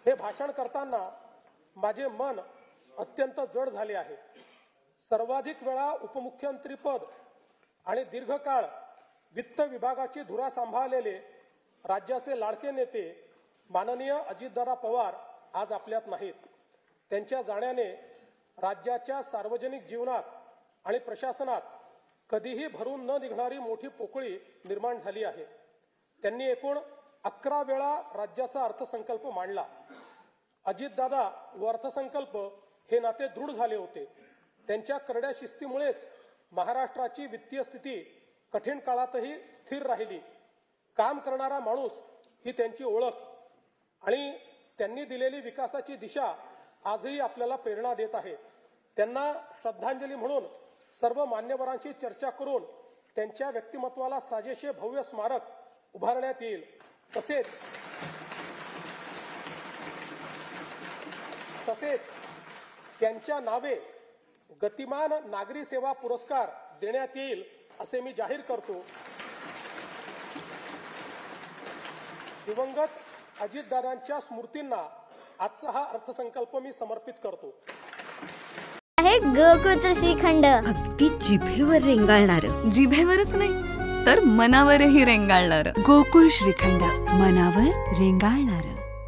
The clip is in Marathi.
हे भाषण करताना माझे मन अत्यंत जड झाले आहे. सर्वाधिक वेळा उपमुख्यमंत्रीपद आणि दीर्घकाळ वित्त विभागाची धुरा सांभाळलेले राज्याचे लाडके नेते माननीय अजितदादा पवार आज आपल्यात नाहीत. त्यांच्या जाण्याने राज्याच्या सार्वजनिक जीवनात आणि प्रशासनात कधीही भरून न निघणारी मोठी पोकळी निर्माण झाली आहे. त्यांनी एकूण 11 वेळा राज्याचा अर्थसंकल्प मांडला. अजितदादा व अर्थसंकल्प हे नाते दृढ झाले होते. त्यांच्या करड्या शिस्तीमुळेच महाराष्ट्राची वित्तीय स्थिती कठीण काळातही स्थिर राहिली. काम करणारा माणूस ही त्यांची ओळख आणि त्यांनी दिलेली विकासाची दिशा आजही आपल्याला प्रेरणा देत आहे. त्यांना श्रद्धांजली म्हणून सर्व मान्यवरांशी चर्चा करून त्यांच्या व्यक्तिमत्वाला साजेसे भव्य स्मारक उभारण्यात येईल. तसेच त्यांच्या नावे गतिमान नागरी सेवा पुरस्कार देण्यात येईल असे मी जाहीर करतो. दिवंगत अजितदादांच्या स्मृतींना आजचा हा अर्थसंकल्प मी समर्पित करतो. आहे गोकुळचं श्रीखंड, अगदी जिभेवर रेंगाळणार. जिभेवरच नाही तर मनावरही रेंगाळणार. गोकुळ श्रीखंड, मनावर रेंगाळणार.